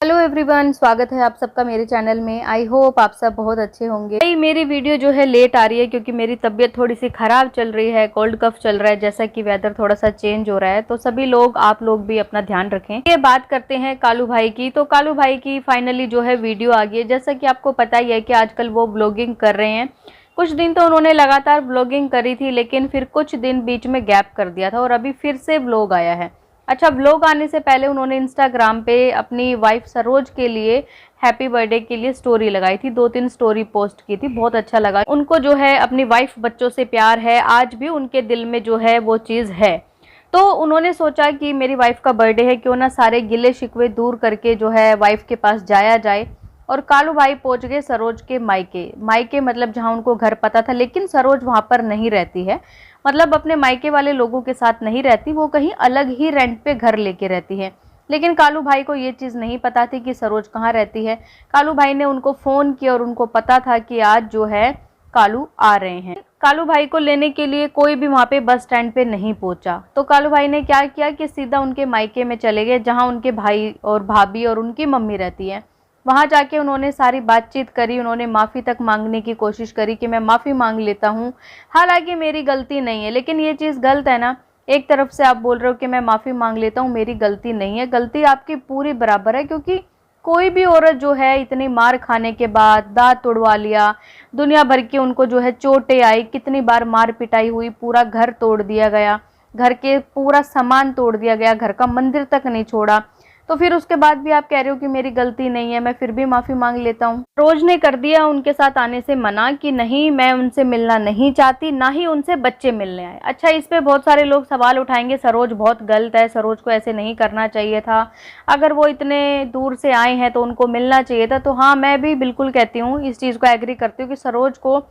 Hello everyone, स्वागत है आप सबका मेरे चैनल में। आई होप आप सब बहुत अच्छे होंगे। मेरी वीडियो जो है लेट आ रही है क्योंकि मेरी तबीयत थोड़ी सी ख़राब चल रही है, कोल्ड कफ चल रहा है। जैसा कि वेदर थोड़ा सा चेंज हो रहा है तो सभी लोग, आप लोग भी अपना ध्यान रखें। ये बात करते हैं कालू भाई की। तो कालू भाई की फाइनली जो है वीडियो आ गई है। जैसा कि आपको पता ही है कि आजकल वो ब्लॉगिंग कर रहे हैं। कुछ दिन तो उन्होंने लगातार ब्लॉगिंग करी थी, लेकिन फिर कुछ दिन बीच में गैप कर दिया था और अभी फिर से ब्लॉग आया है। अच्छा, व्लॉग आने से पहले उन्होंने इंस्टाग्राम पे अपनी वाइफ सरोज के लिए हैप्पी बर्थडे के लिए स्टोरी लगाई थी। 2-3 स्टोरी पोस्ट की थी, बहुत अच्छा लगा उनको। जो है अपनी वाइफ बच्चों से प्यार है, आज भी उनके दिल में जो है वो चीज़ है। तो उन्होंने सोचा कि मेरी वाइफ का बर्थडे है, क्यों ना सारे गिले शिकवे दूर करके जो है वाइफ के पास जाया जाए। और कालू भाई पहुंच गए सरोज के मायके। मायके मतलब जहां उनको घर पता था, लेकिन सरोज वहां पर नहीं रहती है। मतलब अपने मायके वाले लोगों के साथ नहीं रहती, वो कहीं अलग ही रेंट पे घर लेके रहती है। लेकिन कालू भाई को ये चीज़ नहीं पता थी कि सरोज कहाँ रहती है। कालू भाई ने उनको फ़ोन किया और उनको पता था कि आज जो है कालू आ रहे हैं। कालू भाई को लेने के लिए कोई भी वहाँ पे बस स्टैंड पे नहीं पहुंचा। तो कालू भाई ने क्या किया कि सीधा उनके मायके में चले गए, जहाँ उनके भाई और भाभी और उनकी मम्मी रहती है। वहां जाके उन्होंने सारी बातचीत करी, उन्होंने माफ़ी तक मांगने की कोशिश करी कि मैं माफ़ी मांग लेता हूँ, हालांकि मेरी गलती नहीं है। लेकिन ये चीज़ गलत है ना। एक तरफ से आप बोल रहे हो कि मैं माफ़ी मांग लेता हूँ, मेरी गलती नहीं है। गलती आपकी पूरी बराबर है, क्योंकि कोई भी औरत जो है इतनी मार खाने के बाद दांत तुड़वा लिया, दुनिया भर की उनको जो है चोटें आई, कितनी बार मार पिटाई हुई, पूरा घर तोड़ दिया गया, घर के पूरा सामान तोड़ दिया गया, घर का मंदिर तक नहीं छोड़ा। तो फिर उसके बाद भी आप कह रहे हो कि मेरी गलती नहीं है, मैं फिर भी माफ़ी मांग लेता हूँ। रोज ने कर दिया उनके साथ आने से मना कि नहीं, मैं उनसे मिलना नहीं चाहती, ना ही उनसे बच्चे मिलने आए। अच्छा, इस पे बहुत सारे लोग सवाल उठाएंगे, सरोज बहुत गलत है, सरोज को ऐसे नहीं करना चाहिए था, अगर वो इतने दूर से आए हैं तो उनको मिलना चाहिए था। तो हाँ, मैं भी बिल्कुल कहती हूँ, इस चीज़ को एग्री करती हूँ कि सरोज को,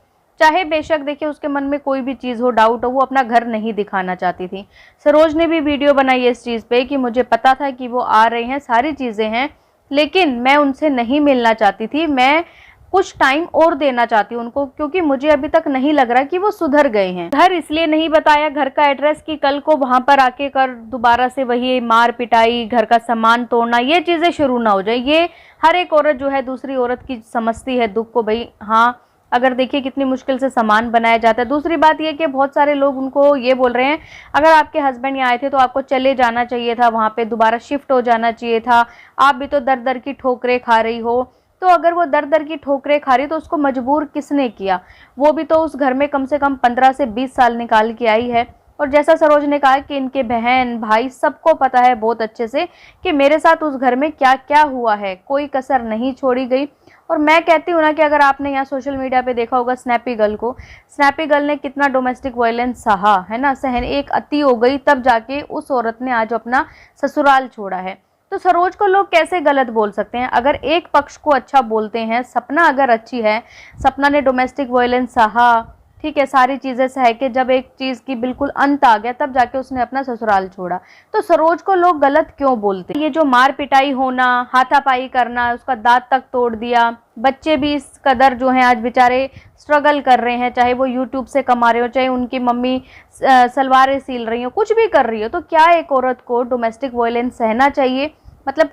चाहे बेशक देखिए उसके मन में कोई भी चीज़ हो, डाउट हो, वो अपना घर नहीं दिखाना चाहती थी। सरोज ने भी वीडियो बनाई है इस चीज़ पे कि मुझे पता था कि वो आ रहे हैं, सारी चीज़ें हैं, लेकिन मैं उनसे नहीं मिलना चाहती थी, मैं कुछ टाइम और देना चाहती हूँ उनको, क्योंकि मुझे अभी तक नहीं लग रहा कि वो सुधर गए हैं। घर इसलिए नहीं बताया, घर का एड्रेस, कि कल को वहां पर आके कर दोबारा से वही मार पिटाई, घर का सामान तोड़ना, ये चीज़ें शुरू ना हो जाए। ये हर एक औरत जो है दूसरी औरत की समझती है दुख को। भाई हाँ, अगर देखिए कितनी मुश्किल से सामान बनाया जाता है। दूसरी बात यह कि बहुत सारे लोग उनको ये बोल रहे हैं, अगर आपके हस्बैंड यहाँ आए थे तो आपको चले जाना चाहिए था, वहाँ पे दोबारा शिफ्ट हो जाना चाहिए था, आप भी तो दर दर की ठोकरें खा रही हो। तो अगर वो दर दर की ठोकरें खा रही तो उसको मजबूर किसने किया? वो भी तो उस घर में कम से कम 15 से 20 साल निकाल के आई है। और जैसा सरोज ने कहा कि इनके बहन भाई सबको पता है बहुत अच्छे से कि मेरे साथ उस घर में क्या क्या हुआ है, कोई कसर नहीं छोड़ी गई। और मैं कहती हूँ ना कि अगर आपने यहाँ सोशल मीडिया पे देखा होगा स्नैपी गर्ल को, स्नैपी गर्ल ने कितना डोमेस्टिक वायलेंस सहा है ना, सहन एक अति हो गई, तब जाके उस औरत ने आज अपना ससुराल छोड़ा है। तो सरोज को लोग कैसे गलत बोल सकते हैं? अगर एक पक्ष को अच्छा बोलते हैं, सपना अगर अच्छी है, सपना ने डोमेस्टिक वायलेंस सहा, ठीक है, सारी चीज़ें सह के जब एक चीज़ की बिल्कुल अंत आ गया, तब जाके उसने अपना ससुराल छोड़ा। तो सरोज को लोग गलत क्यों बोलते हैं? ये जो मार पिटाई होना, हाथापाई करना, उसका दांत तक तोड़ दिया, बच्चे भी इस कदर जो हैं आज बेचारे स्ट्रगल कर रहे हैं, चाहे वो यूट्यूब से कमा रहे हो, चाहे उनकी मम्मी सलवारें सील रही हो, कुछ भी कर रही हो, तो क्या एक औरत को डोमेस्टिक वायलेंस सहना चाहिए? मतलब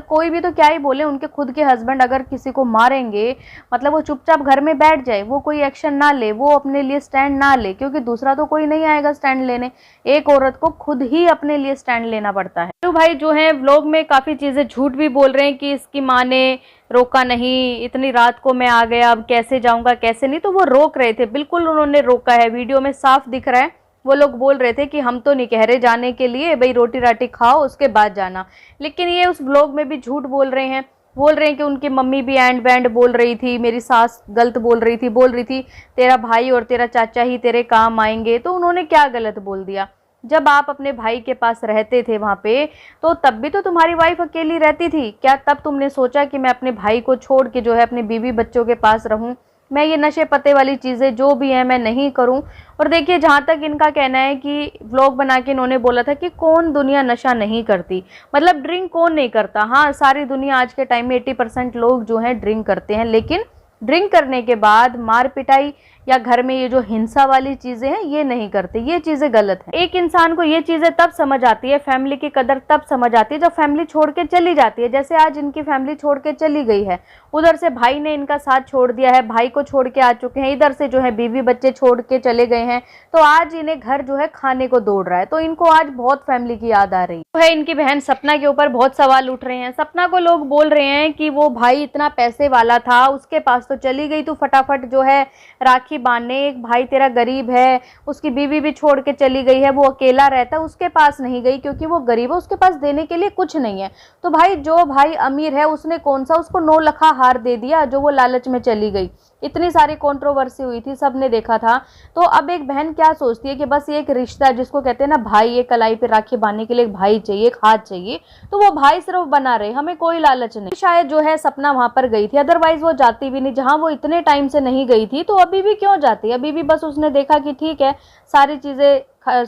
कोई भी तो क्या ही बोले, उनके खुद के हस्बैंड अगर किसी को मारेंगे, मतलब वो चुपचाप घर में बैठ जाए, वो कोई एक्शन ना ले, वो अपने लिए स्टैंड ना ले, क्योंकि दूसरा तो कोई नहीं आएगा स्टैंड लेने। एक औरत को खुद ही अपने लिए स्टैंड लेना पड़ता है। तो भाई जो है व्लॉग में काफ़ी चीज़ें झूठ भी बोल रहे हैं कि इसकी माँ ने रोका नहीं, इतनी रात को मैं आ गया, अब कैसे जाऊँगा कैसे नहीं। तो वो रोक रहे थे, बिल्कुल उन्होंने रोका है, वीडियो में साफ दिख रहा है। वो लोग बोल रहे थे कि हम तो नहीं कह रहे जाने के लिए, भाई रोटी राटी खाओ उसके बाद जाना। लेकिन ये उस व्लॉग में भी झूठ बोल रहे हैं। बोल रहे हैं कि उनकी मम्मी भी एंड बैंड बोल रही थी, मेरी सास गलत बोल रही थी तेरा भाई और तेरा चाचा ही तेरे काम आएंगे। तो उन्होंने क्या गलत बोल दिया? जब आप अपने भाई के पास रहते थे वहाँ पे, तो तब भी तो तुम्हारी वाइफ अकेली रहती थी क्या? तब तुमने सोचा कि मैं अपने भाई को छोड़ के जो है अपने बीवी बच्चों के पास रहूं, मैं ये नशे पत्ते वाली चीज़ें जो भी हैं मैं नहीं करूं? और देखिए, जहाँ तक इनका कहना है कि व्लॉग बना के इन्होंने बोला था कि कौन दुनिया नशा नहीं करती, मतलब ड्रिंक कौन नहीं करता। हाँ, सारी दुनिया आज के टाइम में 80% लोग जो हैं ड्रिंक करते हैं, लेकिन ड्रिंक करने के बाद मार पिटाई या घर में ये जो हिंसा वाली चीजें हैं ये नहीं करते, ये चीजें गलत है। एक इंसान को ये चीजें तब समझ आती है, फैमिली की कदर तब समझ आती है जब फैमिली छोड़ के चली जाती है। जैसे आज इनकी फैमिली छोड़ के चली गई है, उधर से भाई ने इनका साथ छोड़ दिया है, भाई को छोड़ के आ चुके हैं, इधर से जो है बीवी बच्चे छोड़ के चले गए हैं, तो आज इन्हें घर जो है खाने को दौड़ रहा है, तो इनको आज बहुत फैमिली की याद आ रही है। इनकी बहन सपना के ऊपर बहुत सवाल उठ रहे हैं। सपना को लोग बोल रहे हैं कि वो भाई इतना पैसे वाला था, उसके पास तो चली गई तू फटाफट जो है राखी बांधने, एक भाई तेरा गरीब है, उसकी बीवी भी छोड़ के चली गई है, वो अकेला रहता है, उसके पास नहीं गई क्योंकि वो गरीब है, उसके पास देने के लिए कुछ नहीं है। तो भाई जो भाई अमीर है उसने कौन सा उसको 9 लाख हार दे दिया जो वो लालच में चली गई। इतनी सारी कंट्रोवर्सी हुई थी, सबने देखा था। तो अब एक बहन क्या सोचती है कि बस ये एक रिश्ता जिसको कहते हैं ना भाई, एक कलाई पे राखी बांधने के लिए एक भाई चाहिए, एक हाथ चाहिए, तो वो भाई सिर्फ बना रहे, हमें कोई लालच नहीं। शायद जो है सपना वहां पर गई थी, अदरवाइज वो जाती भी नहीं। जहां वो इतने टाइम से नहीं गई थी तो अभी भी क्यों जाती, अभी भी बस उसने देखा कि ठीक है सारी चीजें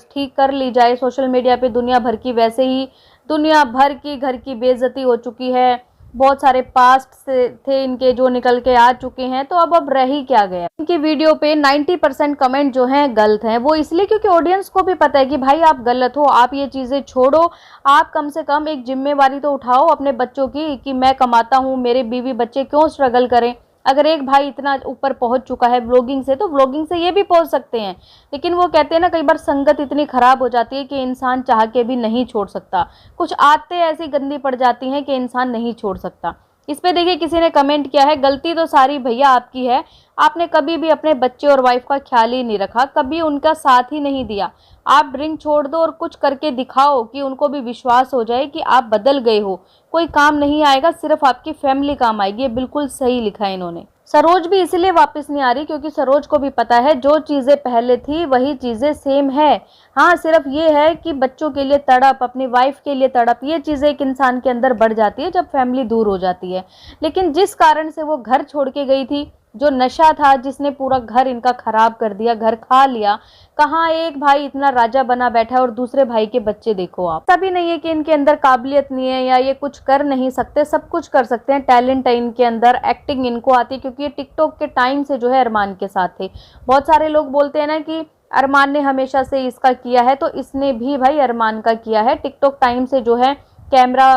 ठीक कर ली जाए। सोशल मीडिया पे दुनिया भर की, वैसे ही दुनिया भर की घर की बेइज्जती हो चुकी है, बहुत सारे पास्ट से थे इनके जो निकल के आ चुके हैं, तो अब रह ही क्या गया। इनकी वीडियो पे 90% कमेंट जो हैं गलत हैं। वो इसलिए क्योंकि ऑडियंस को भी पता है कि भाई आप गलत हो, आप ये चीज़ें छोड़ो, आप कम से कम एक जिम्मेवारी तो उठाओ अपने बच्चों की कि मैं कमाता हूँ, मेरे बीवी बच्चे क्यों स्ट्रगल करें। अगर एक भाई इतना ऊपर पहुंच चुका है व्लॉगिंग से, तो व्लॉगिंग से ये भी पहुंच सकते हैं। लेकिन वो कहते हैं ना कई बार संगत इतनी खराब हो जाती है कि इंसान चाह के भी नहीं छोड़ सकता, कुछ आदतें ऐसी गंदी पड़ जाती हैं कि इंसान नहीं छोड़ सकता। इस पे देखिए किसी ने कमेंट किया है, गलती तो सारी भैया आपकी है, आपने कभी भी अपने बच्चे और वाइफ का ख्याल ही नहीं रखा, कभी उनका साथ ही नहीं दिया। आप ड्रिंक छोड़ दो और कुछ करके दिखाओ कि उनको भी विश्वास हो जाए कि आप बदल गए हो। कोई काम नहीं आएगा, सिर्फ आपकी फैमिली काम आएगी। ये बिल्कुल सही लिखा है इन्होंने। सरोज भी इसलिए वापस नहीं आ रही क्योंकि सरोज को भी पता है जो चीज़ें पहले थी वही चीज़ें सेम है। हाँ, सिर्फ ये है कि बच्चों के लिए तड़प, अपनी वाइफ के लिए तड़प, ये चीज़ें एक इंसान के अंदर बढ़ जाती है जब फैमिली दूर हो जाती है। लेकिन जिस कारण से वो घर छोड़ के गई थी, जो नशा था जिसने पूरा घर इनका खराब कर दिया, घर खा लिया, कहाँ एक भाई इतना राजा बना बैठा है और दूसरे भाई के बच्चे देखो आप। तभी नहीं है कि इनके अंदर काबिलियत नहीं है या ये कुछ कर नहीं सकते, सब कुछ कर सकते हैं, टैलेंट है इनके अंदर, एक्टिंग इनको आती है क्योंकि ये टिकटॉक के टाइम से जो है अरमान के साथ थे। बहुत सारे लोग बोलते हैं ना कि अरमान ने हमेशा से इसका किया है, तो इसने भी भाई अरमान का किया है। टिकटॉक टाइम से जो है कैमरा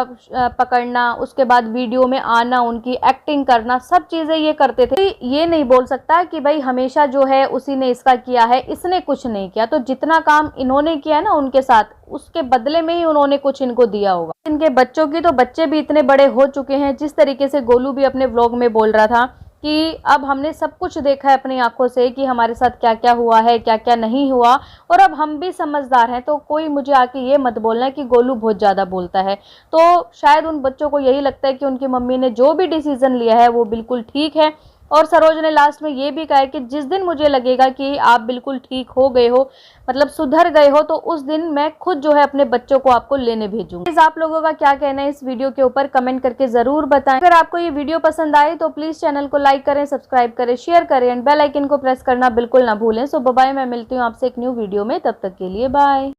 पकड़ना, उसके बाद वीडियो में आना, उनकी एक्टिंग करना, सब चीज़ें ये करते थे। ये नहीं बोल सकता कि भाई हमेशा जो है उसी ने इसका किया है, इसने कुछ नहीं किया। तो जितना काम इन्होंने किया ना उनके साथ, उसके बदले में ही उन्होंने कुछ इनको दिया होगा। इनके बच्चों की तो बच्चे भी इतने बड़े हो चुके हैं, जिस तरीके से गोलू भी अपने व्लॉग में बोल रहा था कि अब हमने सब कुछ देखा है अपनी आंखों से कि हमारे साथ क्या क्या हुआ है, क्या क्या नहीं हुआ, और अब हम भी समझदार हैं। तो कोई मुझे आके ये मत बोलना कि गोलू बहुत ज़्यादा बोलता है। तो शायद उन बच्चों को यही लगता है कि उनकी मम्मी ने जो भी डिसीजन लिया है वो बिल्कुल ठीक है। और सरोज ने लास्ट में ये भी कहा है कि जिस दिन मुझे लगेगा कि आप बिल्कुल ठीक हो गए हो, मतलब सुधर गए हो, तो उस दिन मैं खुद जो है अपने बच्चों को आपको लेने भेजूंगी। आप लोगों का क्या कहना है इस वीडियो के ऊपर कमेंट करके जरूर बताएं। अगर आपको ये वीडियो पसंद आए तो प्लीज चैनल को लाइक करें, सब्सक्राइब करें, शेयर करें एंड बेल आइकन को प्रेस करना बिल्कुल ना भूलें। सो बाय, मैं मिलती हूँ आपसे एक न्यू वीडियो में, तब तक के लिए बाय।